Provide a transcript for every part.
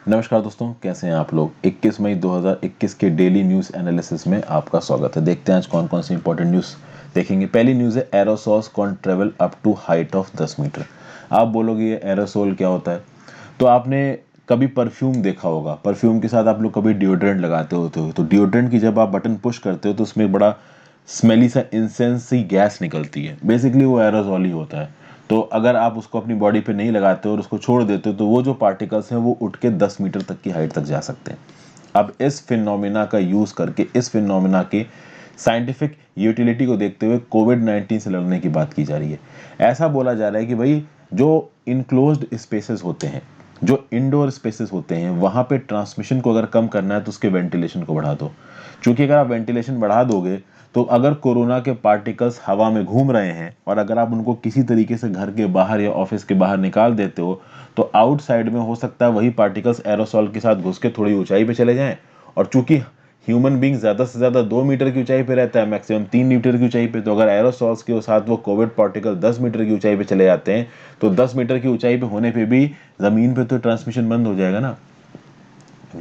नमस्कार दोस्तों, कैसे हैं आप लोग। 21 मई 2021 के डेली न्यूज़ एनालिसिस में आपका स्वागत है। देखते हैं आज कौन कौन सी इंपॉर्टेंट न्यूज़ देखेंगे। पहली न्यूज़ है aerosols can travel up to height of 10 meter. आप बोलोगे ये एरोसोल क्या होता है, तो आपने कभी परफ्यूम देखा होगा। परफ्यूम के साथ आप लोग कभी डिओड्रेंट लगाते होते हो, तो डिओड्रेंट की जब आप बटन पुश करते हो तो उसमें एक बड़ा स्मेली सा इंसेंस सी गैस निकलती है। बेसिकली वो एरोसॉल ही होता है। तो अगर आप उसको अपनी बॉडी पे नहीं लगाते और उसको छोड़ देते हो तो वो जो पार्टिकल्स हैं वो उठ के 10 मीटर तक की हाइट तक जा सकते हैं। अब इस फिनोमिना का यूज करके, इस फिनोमिना के साइंटिफिक यूटिलिटी को देखते हुए कोविड-19 से लड़ने की बात की जा रही है। ऐसा बोला जा रहा है कि भाई जो इनक्लोज्ड स्पेसेस होते हैं, जो इंडोर स्पेसेस होते हैं, वहां पे ट्रांसमिशन को अगर कम करना है तो उसके वेंटिलेशन को बढ़ा दो। क्योंकि अगर आप वेंटिलेशन बढ़ा दोगे तो अगर कोरोना के पार्टिकल्स हवा में घूम रहे हैं और अगर आप उनको किसी तरीके से घर के बाहर या ऑफिस के बाहर निकाल देते हो तो आउटसाइड में हो सकता है वही पार्टिकल्स एरोसॉल के साथ घुस के थोड़ी ऊंचाई पे चले जाएं। और चूंकि ह्यूमन बींग ज्यादा से ज्यादा 2 मीटर की ऊंचाई पे रहता है, मैक्सिमम 3 मीटर की ऊंचाई पे, तो अगर एरोसॉल्स के साथ वो कोविड पार्टिकल 10 मीटर की ऊंचाई पे चले जाते हैं तो 10 मीटर की ऊंचाई पे होने पे भी जमीन पे तो ट्रांसमिशन बंद हो जाएगा ना।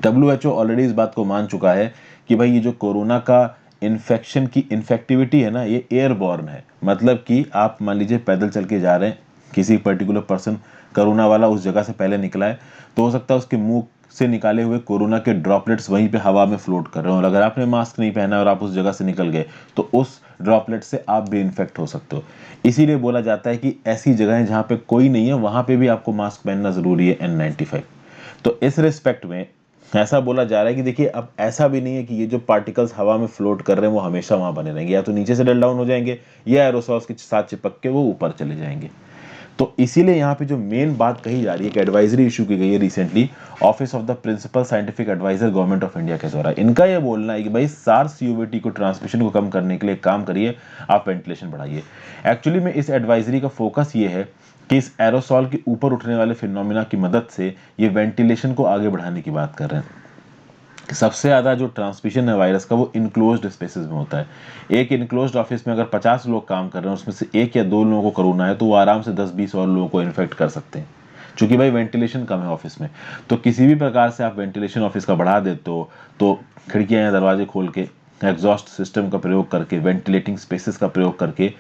WHO ऑलरेडी इस बात को मान चुका है कि भाई ये जो कोरोना का इन्फेक्शन की इन्फेक्टिविटी है ना, ये एयरबॉर्न है। मतलब कि आप मान लीजिए पैदल चल के जा रहे हैं, किसी पर्टिकुलर पर्सन कोरोना वाला उस जगह से पहले निकला है, तो हो सकता है उसके मुंह से निकाले हुए कोरोना के ड्रॉपलेट्स वहीं पे हवा में फ्लोट कर रहे हो और अगर आपने मास्क नहीं पहना और आप उस जगह से निकल गए तो उस ड्रॉपलेट से आप भी इन्फेक्ट हो सकते हो। इसीलिए बोला जाता है कि ऐसी जगहें जहां पे कोई नहीं है वहां पे भी आपको मास्क पहनना जरूरी है, N95। तो इस रिस्पेक्ट में ऐसा बोला जा रहा है कि देखिए अब ऐसा भी नहीं है कि ये जो पार्टिकल्स हवा में फ्लोट कर रहे हैं वो हमेशा वहां बने रहेंगे, या तो नीचे से डल डाउन हो जाएंगे या एरोसॉल्स के साथ चिपक के वो ऊपर चले जाएंगे। तो इसीलिए यहाँ पे जो मेन बात कही जा रही है कि एडवाइजरी इशू की गई है recently office of the principal scientific adviser government of India के द्वारा। इनका यह बोलना है कि भाई सार्स यूवीटी को ट्रांसमिशन को कम करने के लिए काम करिए, आप वेंटिलेशन बढ़ाइए। एक्चुअली में इस एडवाइजरी का फोकस ये है कि इस एरोसॉल के ऊपर उठने वाले फिनोमिना की मदद से ये वेंटिलेशन को आगे बढ़ाने की बात कर रहे हैं। सबसे ज्यादा जो ट्रांसमिशन है वायरस का वो इनक्लोज्ड स्पेसेस में होता है। एक इनक्लोज्ड ऑफिस में अगर 50 लोग काम कर रहे हैं, उसमें से एक या दो लोगों को कोरोना है तो वो आराम से 10-20 और लोगों को इन्फेक्ट कर सकते हैं, क्योंकि भाई वेंटिलेशन कम है ऑफिस में। तो किसी भी प्रकार से आप वेंटिलेशन ऑफिस का बढ़ा देते हो तो खिड़कियां या दरवाजे खोल के, एग्जॉस्ट सिस्टम का प्रयोग करके, वेंटिलेटिंग स्पेसेस का प्रयोग करके,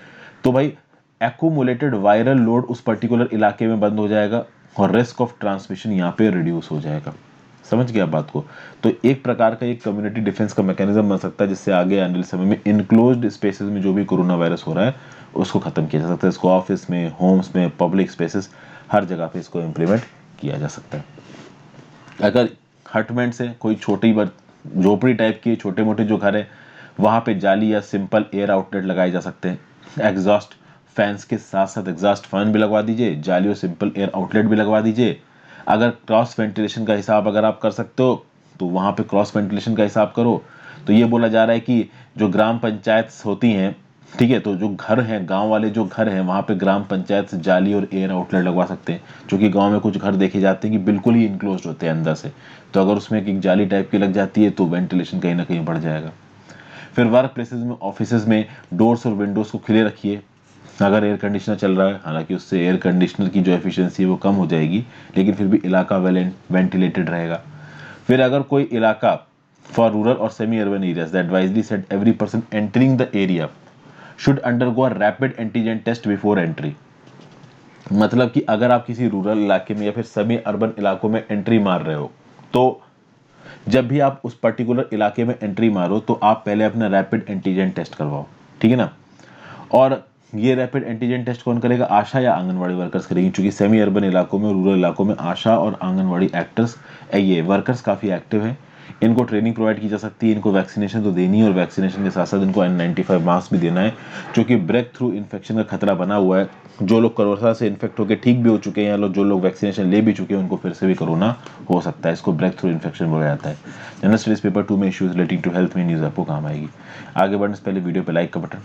तो भाई एक्यूमुलेटेड वायरल लोड उस पर्टिकुलर इलाके में बंद हो जाएगा और रिस्क ऑफ ट्रांसमिशन यहाँ पे रिड्यूस हो जाएगा। समझ गया बात को। तो एक प्रकार का एक कम्युनिटी डिफेंस का मैकेनिज्म बन सकता है जिससे आगे आने वाले समय में इनक्लोज्ड स्पेसेस में जो भी कोरोना वायरस हो रहा है उसको खत्म किया जा सकता है। इसको ऑफिस में, होम्स में, पब्लिक स्पेसेस, हर जगह पे इसको इम्प्लीमेंट किया जा सकता है। अगर हटमेंट से कोई छोटी झोपड़ी टाइप की छोटे मोटे जो घर है वहां पे जाली या सिंपल एयर आउटलेट लगाए जा सकते हैं। एग्जॉस्ट फैंस के साथ साथ एग्जॉस्ट फैन भी लगवा दीजिए, जाली और सिंपल एयर आउटलेट भी लगवा दीजिए। अगर क्रॉस वेंटिलेशन का हिसाब अगर आप कर सकते हो तो वहां पे क्रॉस वेंटिलेशन का हिसाब करो। तो ये बोला जा रहा है कि जो ग्राम पंचायत होती हैं, ठीक है, तो जो घर हैं, गांव वाले जो घर हैं, वहां पे ग्राम पंचायत से जाली और एयर आउटलेट लगवा सकते हैं। क्योंकि गांव में कुछ घर देखे जाते हैं कि बिल्कुल ही इनक्लोज होते हैं अंदर से, तो अगर उसमें एक जाली टाइप की लग जाती है तो वेंटिलेशन कहीं ना कहीं बढ़ जाएगा। फिर वर्क प्लेसेस में, ऑफिसेज में डोर्स और विंडोज को खुले रखिए अगर एयर कंडीशनर चल रहा है। हालांकि उससे एयर कंडीशनर की जो एफिशिएंसी है वो कम हो जाएगी, लेकिन फिर भी इलाका वेल वेंटिलेटेड रहेगा। फिर अगर कोई इलाका फॉर रूरल और semi urban areas the advisory said every person entering the area should undergo a rapid antigen test before entry. मतलब कि अगर आप किसी रूरल इलाके में या फिर सेमी अर्बन इलाकों में एंट्री मार रहे हो तो जब भी आप उस पर्टिकुलर इलाके में एंट्री मारो तो आप पहले अपना रैपिड एंटीजन टेस्ट करवाओ, ठीक है ना। और ये रैपिड एंटीजन टेस्ट कौन करेगा? आशा या आंगनवाड़ी वर्कर्स करेंगे, क्योंकि सेमी अर्बन इलाकों में, रूरल इलाकों में आशा और आंगनवाड़ी एक्टर्स, ये वर्कर्स काफी एक्टिव हैं। इनको ट्रेनिंग प्रोवाइड की जा सकती है, इनको वैक्सीनेशन तो देनी है और वैक्सीनेशन के साथ साथ इनको N95 मास्क भी देना है, क्योंकि ब्रेक थ्रू इन्फेक्शन का खतरा बना हुआ है। जो लोग कोरोना से इन्फेक्ट होकर ठीक भी हो चुके हैं या जो लोग वैक्सीनेशन ले भी चुके हैं उनको फिर से भी कोरोना हो सकता है। इसको ब्रेक थ्रू इन्फेक्शन बोला जाता है। जनरल स्टडीज पेपर 2 में इश्यूज रिलेटिंग टू हेल्थ में न्यूज आपको काम आएगी। आगे बढ़ने से पहले वीडियो पे लाइक का बटन,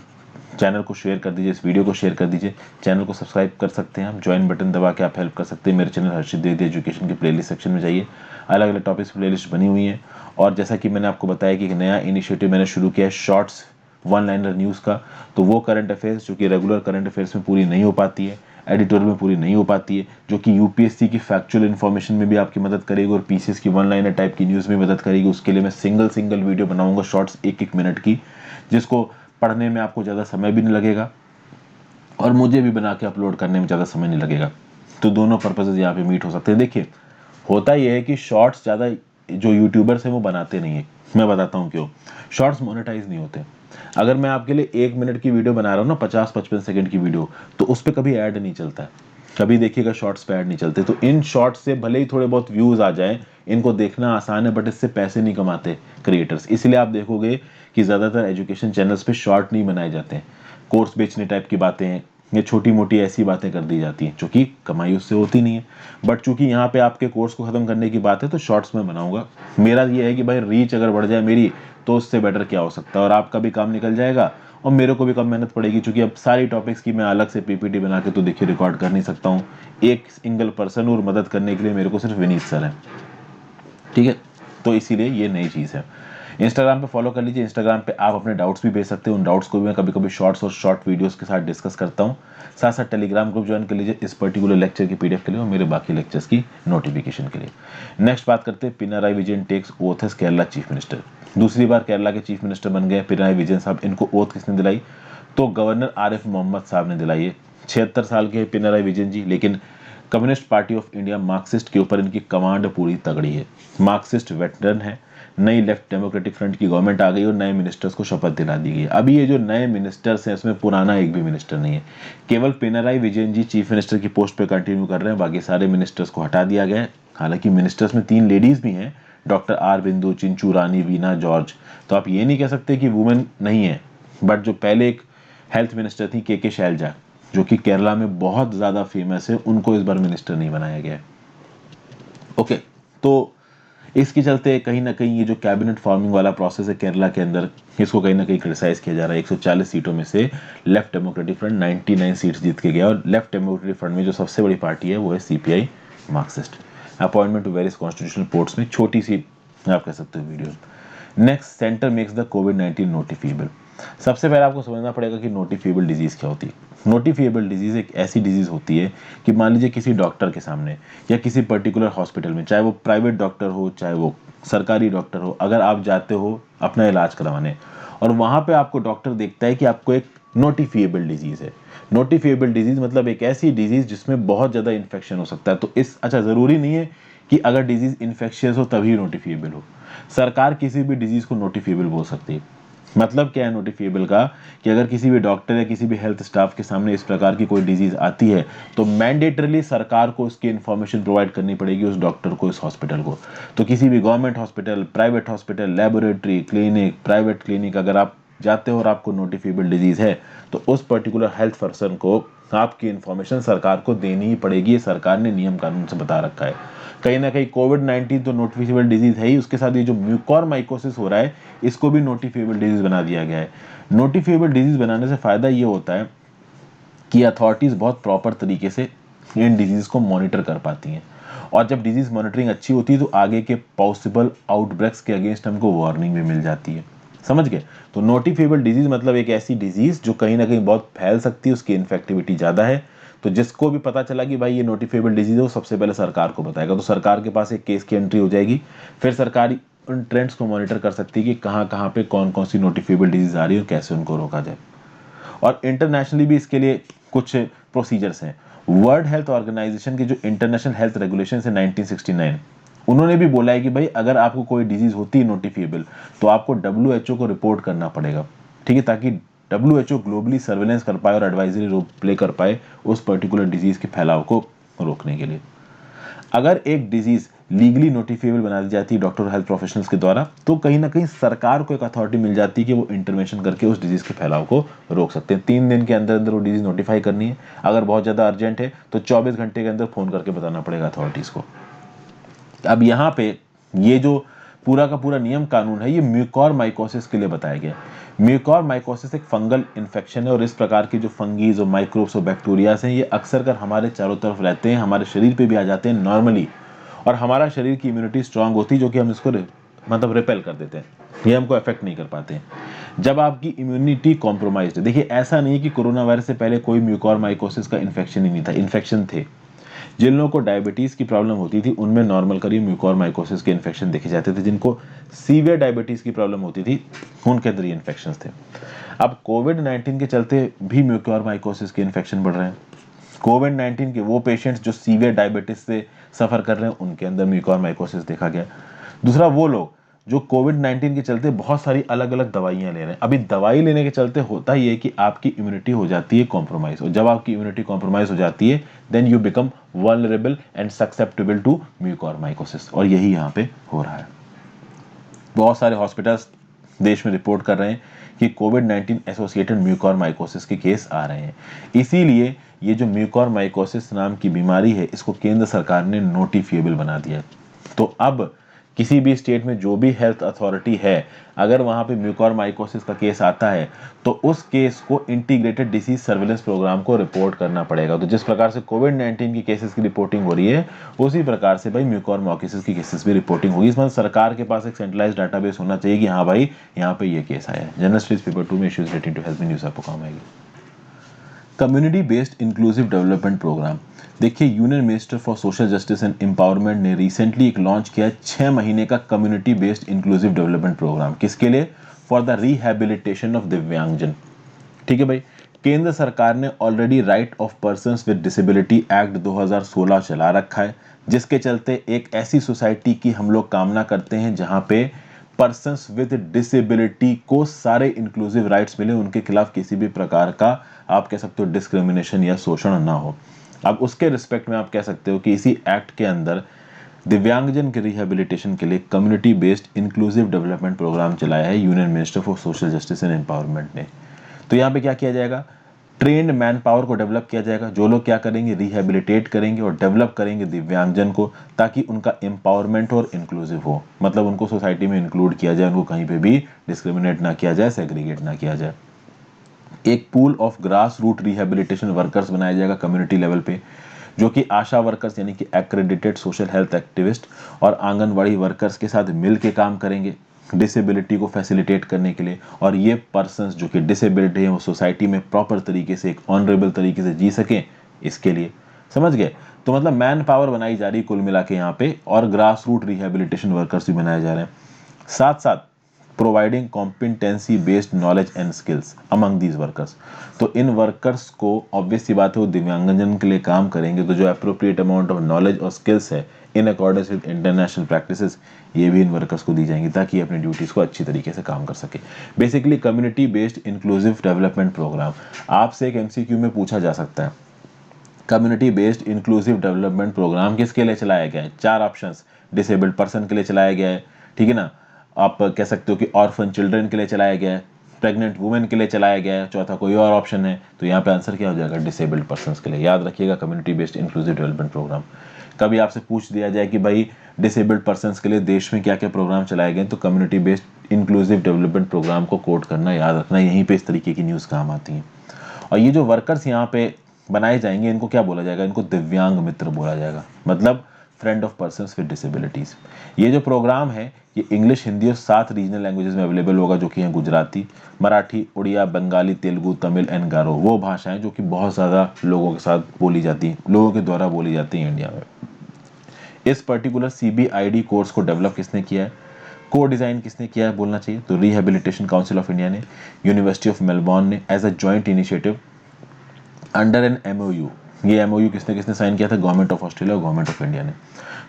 चैनल को शेयर कर दीजिए, इस वीडियो को शेयर कर दीजिए। चैनल को सब्सक्राइब कर सकते हैं आप, ज्वाइन बटन दबा के आप हेल्प कर सकते हैं। मेरे चैनल हर्षित द्विवेदी एजुकेशन के प्लेलिस्ट सेक्शन में जाइए, अलग अलग टॉपिक्स प्लेलिस्ट बनी हुई है। और जैसा कि मैंने आपको बताया कि एक नया इनिशिएटिव मैंने शुरू किया है शॉर्ट्स वन लाइनर न्यूज़ का, तो वो करंट अफेयर्स जो कि रेगुलर करंट अफेयर्स में पूरी नहीं हो पाती है, एडिटोरियल में पूरी नहीं हो पाती है, जो कि यूपीएससी की फैक्चुअल इन्फॉर्मेशन में भी आपकी मदद करेगी और पीसीएस की वन लाइनर टाइप की न्यूज़ में मदद करेगी। उसके लिए मैं सिंगल वीडियो बनाऊंगा, शॉर्ट्स 1-1 मिनट की, जिसको पढ़ने में आपको ज़्यादा समय भी नहीं लगेगा और मुझे भी बना के अपलोड करने में ज़्यादा समय नहीं लगेगा। तो दोनों पर्पसेज यहाँ पे मीट हो सकते हैं। देखिए, होता यह है कि शॉर्ट्स ज़्यादा जो यूट्यूबर्स हैं वो बनाते नहीं है। मैं बताता हूँ क्यों। शॉर्ट्स मोनेटाइज नहीं होते। अगर मैं आपके लिए 1 मिनट की वीडियो बना रहा हूँ ना, 50-55 सेकंड की वीडियो, तो उस पर कभी ऐड नहीं चलता है। कभी देखिएगा शॉर्ट्स पे ऐड नहीं चलते। तो इन शॉर्ट्स से भले ही थोड़े बहुत व्यूज़ आ जाएं, इनको देखना आसान है, बट इससे पैसे नहीं कमाते क्रिएटर्स। इसलिए आप देखोगे कि ज़्यादातर एजुकेशन चैनल्स पे शॉर्ट नहीं बनाए जाते हैं। कोर्स बेचने टाइप की बातें, ये छोटी मोटी ऐसी बातें कर दी जाती हैं, जो कि कमाई उससे होती नहीं है। बट चूंकि यहाँ पे आपके कोर्स को ख़त्म करने की बात है, तो शॉर्ट्स में बनाऊंगा। मेरा ये है कि भाई रीच अगर बढ़ जाए मेरी, तो उससे बेटर क्या हो सकता है, और आपका भी काम निकल जाएगा और मेरे को भी कम मेहनत पड़ेगी। चूंकि अब सारी टॉपिक्स की मैं अलग से पीपीटी बना के तो देखिए रिकॉर्ड कर नहीं सकता हूँ एक सिंगल पर्सन, और मदद करने के लिए मेरे को सिर्फ विनीत सर है, ठीक है। तो इसीलिए ये नई चीज़ है। इंस्टाग्राम पे फॉलो कर लीजिए। इंस्टाग्राम पे आप अपने डाउट्स भी भेज सकते हो। उन डाउट्स को भी मैं कभी कभी शॉर्ट्स और शॉर्ट वीडियोस के साथ डिस्कस करता हूँ। साथ साथ टेलीग्राम ग्रुप ज्वाइन कर लीजिए इस पर्टिकुलर लेक्चर की पीडीएफ के लिए और मेरे बाकी लेक्चर्स की नोटिफिकेशन के लिए। नेक्स्ट बात करते हैं, Pinarayi Vijayan takes oath as Kerala chief minister. दूसरी बार केरला के चीफ मिनिस्टर बन गए पिनाराई विजयन साहब। इनको ओथ किसने दिलाई? तो गवर्नर आरिफ मोहम्मद साहब ने दिलाई है। 76 साल के पिनाराई विजयन जी, लेकिन communist party of India Marxist के ऊपर इनकी कमांड पूरी तगड़ी है। मार्क्सिस्ट वेटरन है। नई लेफ्ट डेमोक्रेटिक फ्रंट की गवर्नमेंट आ गई और नए मिनिस्टर्स को शपथ दिला दी गई। अभी ये जो नए मिनिस्टर्स हैं, उसमें पुराना एक भी मिनिस्टर नहीं है। केवल पिनाराई विजयन जी चीफ मिनिस्टर की पोस्ट पे कंटिन्यू कर रहे हैं, बाकी सारे मिनिस्टर्स को हटा दिया गया है। हालांकि मिनिस्टर्स में 3 लेडीज भी हैं, डॉक्टर आर बिंदु, चिंचू रानी, वीना जॉर्ज। तो आप ये नहीं कह सकते कि वुमेन नहीं है। बट जो पहले एक हेल्थ मिनिस्टर थी के शैलजा, जो कि केरला में बहुत ज्यादा फेमस है, उनको इस बार मिनिस्टर नहीं बनाया गया है। ओके, तो इसके चलते कहीं ना कहीं ये जो कैबिनेट फॉर्मिंग वाला प्रोसेस है केरला के अंदर, इसको कहीं ना कहीं क्रिटिसाइज किया जा रहा है। 140 सीटों में से लेफ्ट डेमोक्रेटिक फ्रंट 99 सीट्स जीत के गया, और लेफ्ट डेमोक्रेटिक फ्रंट में जो सबसे बड़ी पार्टी है वो है CPI Marxist. Appointment to various constitutional posts में छोटी सी आप कह सकते हो video. Next, centre makes the कोविड-19 नोटिफिएबल। सबसे पहले आपको समझना पड़ेगा कि नोटिफिएबल डिजीज क्या होती है। नोटिफिएबल डिजीज एक ऐसी डिजीज होती है कि मान लीजिए किसी डॉक्टर के सामने या किसी पर्टिकुलर हॉस्पिटल में, चाहे वो प्राइवेट डॉक्टर हो चाहे वो सरकारी डॉक्टर हो, अगर आप जाते हो अपना इलाज करवाने और वहां पे आपको डॉक्टर देखता है कि आपको एक नोटिफिएबल डिजीज है। नोटिफिएबल डिजीज मतलब एक ऐसी डिजीज जिसमें बहुत ज्यादा इन्फेक्शन हो सकता है। तो इस अच्छा, जरूरी नहीं है कि अगर डिजीज इन्फेक्शियस हो तभी नोटिफिएबल हो। सरकार किसी भी डिजीज को नोटिफिएबल बोल सकती है। मतलब क्या है नोटिफिएबल का, कि अगर किसी भी डॉक्टर या किसी भी हेल्थ स्टाफ के सामने इस प्रकार की कोई डिजीज आती है, तो मैंडेटरली सरकार को इसकी इन्फॉर्मेशन प्रोवाइड करनी पड़ेगी उस डॉक्टर को, इस हॉस्पिटल को। तो किसी भी government hospital, private hospital, laboratory, clinic, private clinic, अगर आप जाते हो और आपको नोटिफिएबल डिजीज है, तो उस पर्टिकुलर हेल्थ पर्सन को आपकी इन्फॉर्मेशन सरकार को देनी ही पड़ेगी। ये सरकार ने नियम कानून से बता रखा है। कहीं ना कहीं कोविड-19 तो नोटिफिएबल डिजीज है ही, उसके साथ ये जो म्यूकोरमाइकोसिस हो रहा है, इसको भी नोटिफिएबल डिजीज बना दिया गया है। नोटिफिएबल डिजीज बनाने से फायदा ये होता है कि अथॉरिटीज बहुत प्रॉपर तरीके से इन डिजीज को मॉनिटर कर पाती हैं, और जब डिजीज मॉनिटरिंग अच्छी होती है तो आगे के पॉसिबल आउटब्रेक्स के अगेंस्ट हमको वार्निंग भी मिल जाती है। समझ गए? तो नोटिफिएबल डिजीज मतलब एक ऐसी डिजीज जो कहीं ना कहीं बहुत फैल सकती है, उसकी इन्फेक्टिविटी ज्यादा है। तो जिसको भी पता चला कि भाई ये नोटिफिएबल डिजीज है, वो सबसे पहले सरकार को बताएगा। तो सरकार के पास एक केस की एंट्री हो जाएगी, फिर सरकार उन ट्रेंड्स को मॉनिटर कर सकती है कि कहाँ कहाँ पे कौन कौन सी नोटिफिएबल डिजीज आ रही है और कैसे उनको रोका जाए। और इंटरनेशनली भी इसके लिए कुछ प्रोसीजर्स हैं। वर्ल्ड हेल्थ ऑर्गेनाइजेशन की जो इंटरनेशनल हेल्थ रेगुलेशन है 1969, उन्होंने भी बोला है कि भाई अगर आपको कोई डिजीज होती है नोटिफिएबल, तो आपको डब्ल्यूएचओ को रिपोर्ट करना पड़ेगा, ठीक है, ताकि डब्ल्यूएचओ ग्लोबली सर्वेलेंस कर पाए और एडवाइजरी रोल प्ले कर पाए उस पर्टिकुलर डिजीज के फैलाव को रोकने के लिए। अगर एक डिजीज लीगली नोटिफिएबल बना दी जाती है डॉक्टर हेल्थ प्रोफेशनल्स के द्वारा, तो कहीं ना कहीं सरकार को एक अथॉरिटी मिल जाती है कि वो इंटरवेंशन करके उस डिजीज के फैलाव को रोक सकते हैं। 3 दिन के अंदर अंदर वो डिजीज नोटिफाई करनी है। अगर बहुत ज्यादा अर्जेंट है तो 24 घंटे के अंदर फोन करके बताना पड़ेगा अथॉरिटीज को। अब यहाँ पे ये जो पूरा का पूरा नियम कानून है, ये म्यूकोरमाइकोसिस के लिए बताया गया है। म्यूकोरमाइकोसिस एक फंगल इन्फेक्शन है, और इस प्रकार की जो फंगीज और माइक्रोब्स और बैक्टीरियाज हैं, ये अक्सर कर हमारे चारों तरफ रहते हैं, हमारे शरीर पे भी आ जाते हैं नॉर्मली, और हमारा शरीर की इम्यूनिटी स्ट्रांग होती है, जो कि हम इसको मतलब रिपेल कर देते हैं, ये हमको अफेक्ट नहीं कर पाते हैं। जब आपकी इम्यूनिटी कॉम्प्रोमाइज्ड है, देखिए ऐसा नहीं है कि कोरोना वायरस से पहले कोई म्यूकोरमाइकोसिस का इन्फेक्शन ही नहीं था, इन्फेक्शन थे। जिन लोगों को डायबिटीज की प्रॉब्लम होती थी उनमें नॉर्मल करीब म्यूकोरमाइकोसिस के इन्फेक्शन देखे जाते थे, जिनको सीवियर डायबिटीज की प्रॉब्लम होती थी उनके अंदर ये इन्फेक्शन थे। अब कोविड-19 के चलते भी म्यूकोरमाइकोसिस के इन्फेक्शन बढ़ रहे हैं। कोविड-19 के वो पेशेंट्स जो सीवियर डायबिटीज से सफर कर रहे हैं उनके अंदर म्यूकोरमाइकोसिस देखा गया। दूसरा, वो लोग जो कोविड-19 के चलते बहुत सारी अलग अलग दवाइयां ले रहे हैं, अभी दवाई लेने के चलते होता ही है कि आपकी इम्यूनिटी हो जाती है कॉम्प्रोमाइज, और जब आपकी इम्यूनिटी कॉम्प्रोमाइज हो जाती है then you become vulnerable and susceptible to mucormycosis, और यही यहाँ पे हो रहा है। बहुत सारे हॉस्पिटल्स देश में रिपोर्ट कर रहे हैं कि कोविड-19 एसोसिएटेड म्यूकोरमाइकोसिस के केस आ रहे हैं। इसीलिए ये जो म्यूकोरमाइकोसिस नाम की बीमारी है इसको केंद्र सरकार ने नोटिफिएबल बना दिया है। तो अब किसी भी स्टेट में जो भी हेल्थ अथॉरिटी है, अगर वहां पे म्यूकोरमाइकोसिस का केस आता है तो उस केस को इंटीग्रेटेड डिसीज सर्विलेंस प्रोग्राम को रिपोर्ट करना पड़ेगा। तो जिस प्रकार से कोविड-19 की केसेस की रिपोर्टिंग हो रही है उसी प्रकार से भाई म्यूकोरमाइकोसिस की केसेस भी रिपोर्टिंग होगी। इसमें सरकार के पास एक सेंट्रलाइज्ड डाटाबेस होना चाहिए कि हाँ भाई यहाँ पे ये केस आया है। जनरल स्टडीज पेपर 2 में issues related to health news आपको काम आएगी। Community based inclusive development programme, देखिए union minister for social justice and empowerment ने रिसेंटली एक लॉन्च किया 6 महीने का community based inclusive development programme. किसके लिए? फॉर द रिहैबिलिटेशन ऑफ दिव्यांगजन। ठीक है भाई, केंद्र सरकार ने already right of persons with disability act 2016 चला रखा है, जिसके चलते एक ऐसी सोसाइटी की हम लोग कामना करते हैं जहां पे पर्संस विद डिसेबिलिटी को सारे इंक्लूसिव राइट्स मिले, उनके खिलाफ किसी भी प्रकार का आप कह सकते हो डिस्क्रिमिनेशन या शोषण ना हो। अब उसके रिस्पेक्ट में आप कह सकते हो कि इसी एक्ट के अंदर दिव्यांगजन के रिहेबिलिटेशन के लिए community based inclusive development programme चलाया है union minister for social justice and empowerment ने। तो यहाँ पे क्या किया जाएगा? ट्रेन्ड मैन पावर को डेवलप किया जाएगा, जो लोग क्या करेंगे, रिहेबिलिटेट करेंगे और डेवलप करेंगे दिव्यांगजन को, ताकि उनका एम्पावरमेंट और इंक्लूसिव हो, मतलब उनको सोसाइटी में इंक्लूड किया जाए, उनको कहीं पे भी डिस्क्रिमिनेट ना किया जाए, सेग्रीगेट ना किया जाए। एक pool of grass root rehabilitation workers बनाया जाएगा कम्युनिटी लेवल पे, जो कि आशा वर्कर्स यानी कि एक्रेडिटेड सोशल हेल्थ एक्टिविस्ट और आंगनवाड़ी वर्कर्स के साथ मिल के काम करेंगे डिसेबिलिटी को फैसिलिटेट करने के लिए। और ये पर्सन्स जो कि डिसेबिलिटी हैं वो सोसाइटी में प्रॉपर तरीके से, एक ऑनरेबल तरीके से जी सकें, इसके लिए। समझ गए? तो मतलब मैन पावर बनाई जा रही कुल मिला के यहाँ पे, और ग्रास रूट रिहेबिलिटेशन वर्कर्स भी बनाए जा रहे हैं। साथ साथ providing competency based knowledge and skills among these workers. तो इन वर्कर्स को ऑब्वियस सी बात है वो दिव्यांगजन के लिए काम करेंगे, तो जो अप्रोप्रिएट अमाउंट ऑफ नॉलेज और स्किल्स है in accordance with international practices, ये भी इन वर्कर्स को दी जाएंगी ताकि अपनी ड्यूटीज को अच्छी तरीके से काम कर सके। Basically community based inclusive development program. आपसे एक एमसीक्यू में पूछा जा सकता है community based inclusive development programme किसके लिए चलाया गया है? 4 ऑप्शंस। डिसेबल्ड पर्सन के लिए चलाया गया है, ठीक है ना, आप कह सकते हो कि ऑर्फन चिल्ड्रन के लिए चलाया गया है, प्रेग्नेंट वुमेन के लिए चलाया गया है, चौथा कोई और ऑप्शन है। तो यहाँ पे आंसर क्या हो जाएगा? डिसेबल्ड पर्सन्स के लिए। याद रखिएगा community based inclusive development program. कभी आपसे पूछ दिया जाए कि भाई डिसेबल्ड पर्सन्स के लिए देश में क्या क्या प्रोग्राम चलाए गए, तो community based inclusive development program को कोट करना, याद रखना, यहीं पे इस तरीके की न्यूज़ काम आती हैं। और ये जो वर्कर्स यहाँ पे बनाए जाएंगे इनको क्या बोला जाएगा? इनको दिव्यांग मित्र बोला जाएगा, मतलब friend of persons with disabilities. ये जो प्रोग्राम है ये इंग्लिश, हिंदी और 7 रीजनल लैंग्वेजेस में अवेलेबल होगा, जो कि हैं गुजराती, मराठी, उड़िया, बंगाली, तेलुगु, तमिल एंड गारो। वो भाषाएं जो कि बहुत ज़्यादा लोगों के साथ बोली जाती हैं, लोगों के द्वारा बोली जाती हैं इंडिया में। इस पर्टिकुलर CBID कोर्स को डेवलप किसने किया है, को डिज़ाइन किसने किया है बोलना चाहिए? तो रिहेबिलिटेशन काउंसिल ऑफ इंडिया ने, यूनिवर्सिटी ऑफ मेलबॉर्न ने, as a joint initiative under an MOU। ये MOU किसने किसने साइन किया था? गवर्नमेंट ऑफ ऑस्ट्रेलिया और गवर्नमेंट ऑफ इंडिया ने।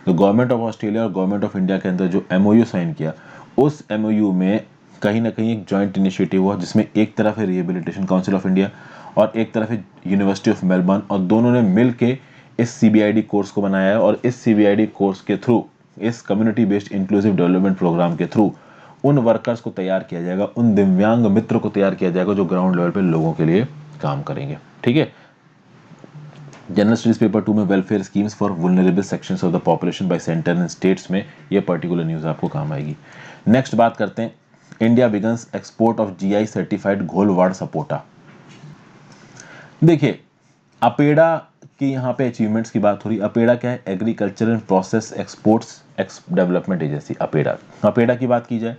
तो गवर्नमेंट ऑफ ऑस्ट्रेलिया और गवर्नमेंट ऑफ इंडिया के अंदर जो MOU साइन किया, उस MOU में कहीं ना कहीं एक जॉइंट इनिशिएटिव हुआ, जिसमें एक तरफ है रिहेबिलिटेशन काउंसिल ऑफ इंडिया और एक तरफ है यूनिवर्सिटी ऑफ मेलबर्न, और दोनों ने मिल के इस CBID कोर्स को बनाया है। और इस CBID कोर्स के थ्रू, इस community based inclusive development program के थ्रू उन वर्कर्स को तैयार किया जाएगा, उन दिव्यांग मित्र को तैयार किया जाएगा जो ग्राउंड लेवल पे लोगों के लिए काम करेंगे। ठीक है। जनरल स्टडीज पेपर 2 में welfare schemes for vulnerable sections of the population by centre and states में ये पर्टिकुलर न्यूज़ आपको काम आएगी। नेक्स्ट बात करते हैं, India begins export of GI certified Gholvad sapota. देखिए अपेडा की यहाँ पे अचीवमेंट्स की बात हो रही। अपेडा क्या है? Agriculture and process exports development agency, APEDA. APEDA की बात की जाए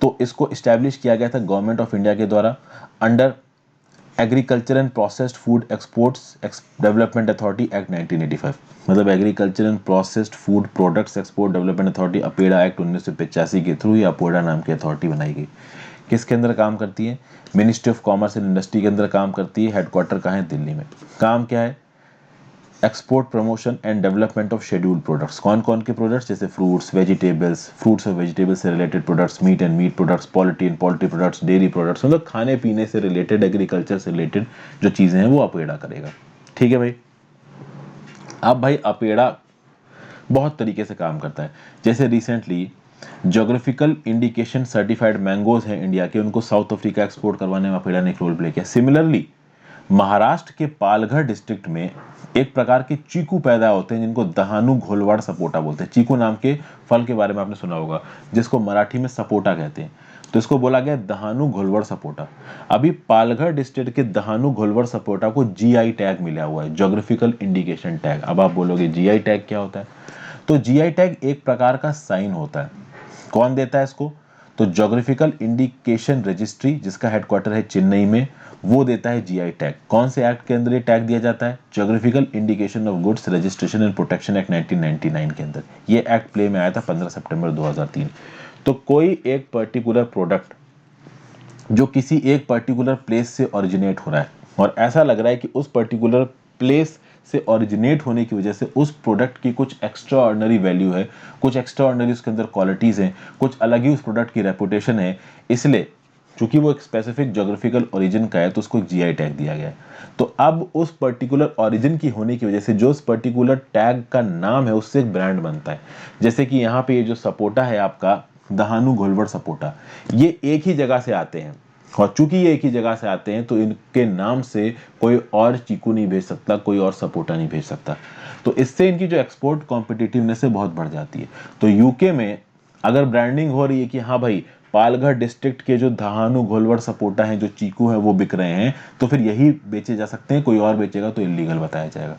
तो इसको इस्टेब्लिश किया गया था गवर्नमेंट ऑफ इंडिया के द्वारा under agriculture and processed food exports development authority act 1985। मतलब agriculture and processed food products export development authority APEDA act 1985 के थ्रू ये अपोडा नाम की अथॉरिटी बनाई गई। किसके अंदर काम करती है? Ministry of commerce and industry के अंदर काम करती है। हेडक्वार्टर कहाँ है? दिल्ली में। काम क्या है? Export promotion and development of scheduled products. कौन कौन के प्रोडक्ट्स? जैसे फ्रूट्स वेजिटेबल्स, फ्रूट्स और वेजिटेबल्स से related products, meat and meat products, poultry and poultry products, dairy products, मतलब खाने पीने से रिलेटेड, एग्रीकल्चर से रिलेटेड जो चीज़ें हैं वो अपेड़ा करेगा। ठीक है भाई। अब भाई अपेड़ा बहुत तरीके से काम करता है। जैसे recently geographical indication certified mangoes हैं इंडिया के, उनको साउथ अफ्रीका एक्सपोर्ट करवाने में अपेड़ा ने एक रोल प्ले किया। सिमिलरली महाराष्ट्र के पालघर डिस्ट्रिक्ट में एक प्रकार के चीकू पैदा होते हैं जिनको दहानू घोलवाड़ सपोटा बोलते हैं। चीकू नाम के फल के बारे में आपने सुना होगा, जिसको मराठी में सपोटा कहते हैं। तो इसको बोला गया दहानू घोलवड़ सपोटा। अभी पालघर डिस्ट्रिक्ट के दहानू घोलवड़ सपोटा को जीआई टैग मिला हुआ है, ज्योग्राफिकल इंडिकेशन टैग। अब आप बोलोगे जीआई टैग क्या होता है? तो जीआई टैग एक प्रकार का साइन होता है। कौन देता है इसको? तो ज्योग्राफिकल इंडिकेशन रजिस्ट्री, जिसका हेडक्वार्टर है चेन्नई में, वो देता है जीआई टैग। कौन से एक्ट के अंदर ये टैग दिया जाता है? Geographical indication of goods registration and protection act 1999 के अंदर। ये एक्ट प्ले में आया था 15 सितंबर 2003। तो कोई एक पर्टिकुलर प्रोडक्ट जो किसी एक पर्टिकुलर प्लेस से ओरिजिनेट हो रहा है और ऐसा लग रहा है कि उस पर्टिकुलर प्लेस से ओरिजिनेट होने की वजह से उस प्रोडक्ट की कुछ एक्स्ट्रा ऑर्डिनरी वैल्यू है, कुछ एक्स्ट्रा ऑर्डिनरी उसके अंदर क्वालिटीज़ हैं, कुछ अलग ही उस प्रोडक्ट की रेपुटेशन है, इसलिए चूंकि वो एक स्पेसिफिक ज्योग्राफिकल ओरिजिन का है तो उसको एक जीआई टैग दिया गया है। तो अब उस पर्टिकुलर ओरिजिन की होने की वजह से जो उस पर्टिकुलर टैग का नाम है उससे एक ब्रांड बनता है। जैसे कि यहाँ पे ये जो सपोटा है आपका दहानू घोलवड़ सपोटा, ये एक ही जगह से आते हैं और चूंकि ये एक ही जगह से आते हैं तो इनके नाम से कोई और चीकू नहीं भेज सकता, कोई और सपोटा नहीं भेज सकता। तो इससे इनकी जो एक्सपोर्ट कॉम्पिटिटिवनेस है बहुत बढ़ जाती है। तो यूके में अगर ब्रांडिंग हो रही है कि हाँ भाई पालघर डिस्ट्रिक्ट के जो दहानू घोलवड़ सपोटा हैं, जो चीकू हैं, वो बिक रहे हैं, तो फिर यही बेचे जा सकते हैं, कोई और बेचेगा तो इलीगल बताया जाएगा।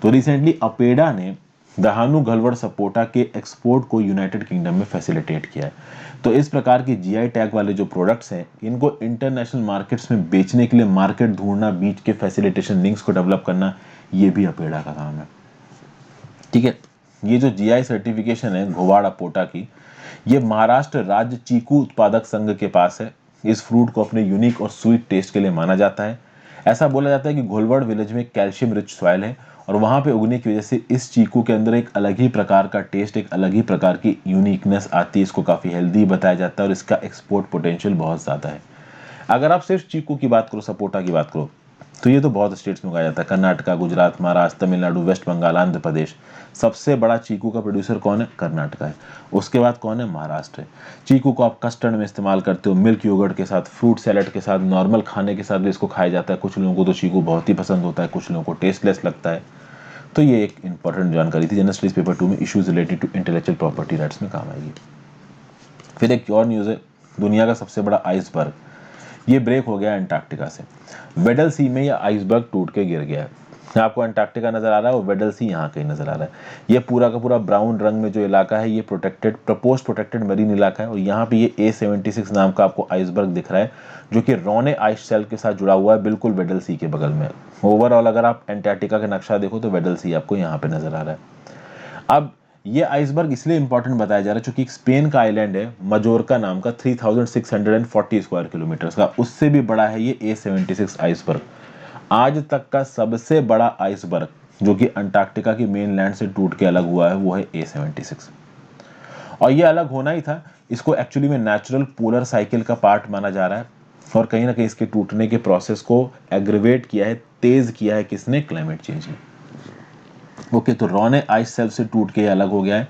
तो रिसेंटली अपेडा ने दहानू घोलवड़ सपोटा के एक्सपोर्ट को यूनाइटेड किंगडम में फैसिलिटेट किया है। तो इस प्रकार के जीआई टैग वाले जो प्रोडक्ट्स हैं, इनको इंटरनेशनल मार्केट्स में बेचने के लिए मार्केट ढूंढना, बीच के फैसिलिटेशन लिंक्स को डेवलप करना, ये भी अपेडा का काम है। ठीक है। ये जो जीआई सर्टिफिकेशन है घोवाड़ अपोटा की, ये महाराष्ट्र राज्य चीकू उत्पादक संघ के पास है। इस फ्रूट को अपने यूनिक और स्वीट टेस्ट के लिए माना जाता है। ऐसा बोला जाता है कि घोलवड़ विलेज में कैल्शियम रिच सॉइल है और वहां पे उगने की वजह से इस चीकू के अंदर एक अलग ही प्रकार का टेस्ट, एक अलग ही प्रकार की यूनिकनेस आती है। इसको काफी हेल्दी बताया जाता है और इसका एक्सपोर्ट पोटेंशियल बहुत ज्यादा है। अगर आप सिर्फ चीकू की बात करो, सपोटा की बात करो, तो ये तो बहुत स्टेट्स में उगाया जाता है। कर्नाटका, गुजरात, महाराष्ट्र, तमिलनाडु, वेस्ट बंगाल, आंध्र प्रदेश। सबसे बड़ा चीकू का प्रोड्यूसर कौन है? कर्नाटका है। उसके बाद कौन है? महाराष्ट्र है। चीकू को आप कस्टर्ड में इस्तेमाल करते हो, मिल्क योगर्ट के साथ, फ्रूट सैलेड के साथ, नॉर्मल खाने के साथ भी इसको खाया जाता है। कुछ लोगों को तो चीकू बहुत ही पसंद होता है, कुछ लोगों को टेस्टलेस लगता है। तो ये एक इंपॉर्टेंट जानकारी थी, जनरल स्टडीज पेपर 2 में issues related to intellectual property rights में काम आएगी। फिर एक और न्यूज़ है, दुनिया का सबसे बड़ा आइसबर्ग ये ब्रेक हो गया अंटार्कटिका से। वेडल सी में यह आइसबर्ग टूट के गिर गया है। आपको अंटार्कटिका नजर आ रहा है और वेडल सी यहाँ कहीं नजर आ रहा है। ये पूरा का पूरा ब्राउन रंग में जो इलाका है, ये प्रोटेक्टेड, प्रपोज प्रोटेक्टेड मरीन इलाका है। और यहाँ पे ये A76 नाम का आपको आइसबर्ग दिख रहा है, जो कि रोने आइस शेल्फ के साथ जुड़ा हुआ है, बिल्कुल वेडल सी के बगल में। ओवरऑल अगर आप अंटार्कटिका का नक्शा देखो तो वेडल सी आपको यहाँ पे नजर आ रहा है। अब ये आइसबर्ग इसलिए इंपॉर्टेंट बताया जा रहा है क्योंकि स्पेन का आइलैंड है मजोर्का नाम का, 3640 स्क्वायर किलोमीटर का, उससे भी बड़ा है ये A76 आइसबर्ग। आज तक का सबसे बड़ा आइसबर्ग जो कि अंटार्कटिका की मेन लैंड से टूट के अलग हुआ है वो है A76। और ये अलग होना ही था। इसको एक्चुअली में नेचुरल पोलर साइकिल का पार्ट माना जा रहा है और कहीं ना कहीं इसके टूटने के प्रोसेस को एग्रीवेट किया है, तेज किया है किसने? क्लाइमेट चेंज ने। ओके, तो रोने आइस शेल्फ से टूट के अलग हो गया है।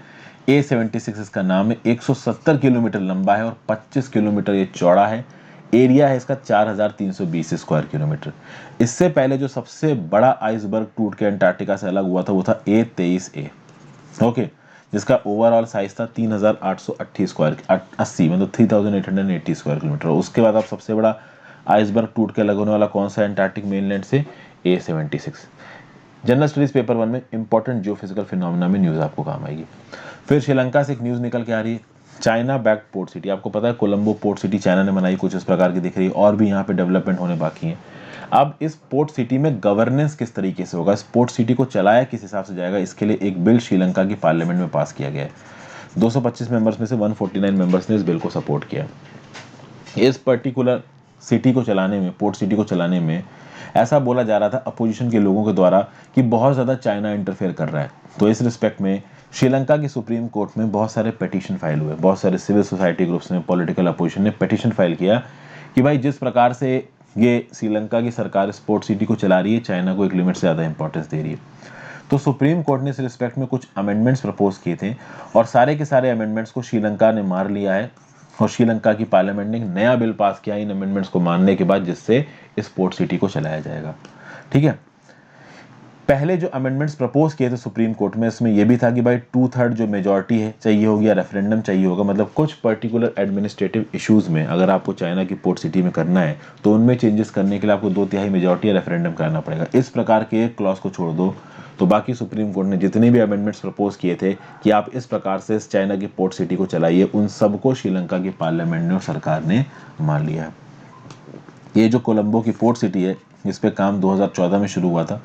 A76 इसका नाम है, 170 किलोमीटर लंबा है और 25 किलोमीटर ये चौड़ा है। एरिया है इसका 4320 स्क्वायर किलोमीटर। इससे पहले जो सबसे बड़ा आइसबर्ग टूट के अंटार्कटिका से अलग हुआ था वो था A23A। ओके, जिसका ओवरऑल साइज था 3880 स्क्वायर 80 मतलब 3880 स्क्वायर किलोमीटर। उसके बाद अब सबसे बड़ा आइसबर्ग टूट के अलग होने वाला कौन सा है अंटार्कटिक मेनलैंड से? A76। जनरल स्टडीज पेपर 1 में इंपॉर्टेंट जियोफिजिकल फिनोमेना में न्यूज आपको काम आएगी। फिर श्रीलंका से एक न्यूज निकल के आ रही है, चाइना बैक्ड पोर्ट सिटी, आपको पता है कोलंबो पोर्ट सिटी चाइना ने बनाई, कुछ इस प्रकार की दिख रही है, और भी यहाँ पे डेवलपमेंट होने बाकी हैं। अब इस पोर्ट सिटी में गवर्नेंस किस तरीके से होगा, इस पोर्ट सिटी को चलाया किस हिसाब से जाएगा, इसके लिए एक बिल श्रीलंका की पार्लियामेंट में पास किया गया है। 225 मेंबर्स में से 149 मेंबर्स ने इस बिल को सपोर्ट किया। इस पर्टिकुलर सिटी को चलाने में, पोर्ट सिटी को चलाने में ऐसा बोला जा रहा था अपोजिशन के लोगों के द्वारा कि बहुत ज़्यादा चाइना इंटरफेयर कर रहा है। तो इस रिस्पेक्ट में श्रीलंका की सुप्रीम कोर्ट में बहुत सारे पिटीशन फाइल हुए, बहुत सारे सिविल सोसाइटी ग्रुप्स ने, पॉलिटिकल अपोजिशन ने पिटीशन फाइल किया कि भाई जिस प्रकार से ये श्रीलंका की सरकार इस पोर्ट सिटी को चला रही है, चाइना को एक लिमिट से ज़्यादा इंपॉर्टेंस दे रही है। तो सुप्रीम कोर्ट ने इस रिस्पेक्ट में कुछ अमेंडमेंट्स प्रपोज किए थे और सारे के सारे अमेंडमेंट्स को श्रीलंका ने मार लिया है और श्रीलंका की पार्लियामेंट ने एक नया बिल पास किया इन अमेंडमेंट्स को मानने के बाद, जिससे इस पोर्ट सिटी को चलाया जाएगा। ठीक है, पहले जो अमेंडमेंट्स प्रपोज किए थे सुप्रीम कोर्ट में, इसमें यह भी था कि भाई 2/3 जो मेजॉरिटी है चाहिए होगी या रेफरेंडम चाहिए होगा, मतलब कुछ पर्टिकुलर एडमिनिस्ट्रेटिव इश्यूज में अगर आपको चाइना की पोर्ट सिटी में करना है तो उनमें चेंजेस करने के लिए आपको 2/3 मेजॉरिटी या रेफरेंडम करना पड़ेगा। इस प्रकार के एक क्लॉज को छोड़ दो तो बाकी सुप्रीम कोर्ट ने जितने भी अमेंडमेंट्स प्रपोज किए थे कि आप इस प्रकार से इस चाइना की पोर्ट सिटी को चलाइए, उन सबको श्रीलंका की पार्लियामेंट ने और सरकार ने मान लिया है। ये जो कोलंबो की पोर्ट सिटी है, इस पे काम 2014 में शुरू हुआ था।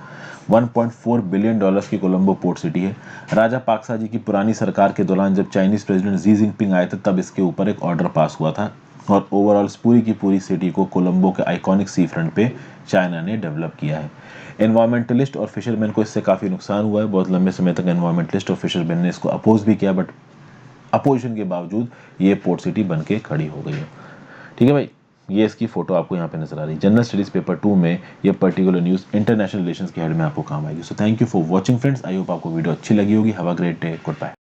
1.4 बिलियन डॉलर्स की कोलंबो पोर्ट सिटी है। राजा पाक्सा जी की पुरानी सरकार के दौरान जब चाइनीज प्रेसिडेंट जी जिनपिंग आए थे, तब इसके ऊपर एक ऑर्डर पास हुआ था और ओवरऑल पूरी की पूरी सिटी को कोलंबो के आइकॉनिक सी फ्रंट पे चाइना ने डेवलप किया है। एनवायरमेंटलिस्ट और फिशरमैन को इससे काफ़ी नुकसान हुआ है। बहुत लंबे समय तक एनवायरमेंटलिस्ट और फिशरमैन ने इसको अपोज भी किया, बट अपोजिशन के बावजूद ये पोर्ट सिटी बन के खड़ी हो गई है। ठीक है भाई, ये इसकी फोटो आपको यहाँ पे नजर आ रही है। जनरल स्टडीज पेपर 2 में ये पर्टिकुलर न्यूज़ इंटरनेशनल रिलेशंस के हेड में आपको काम आएगी। So thank you for watching friends, I hope आपको वीडियो अच्छी लगी होगी। Have a great day, good bye.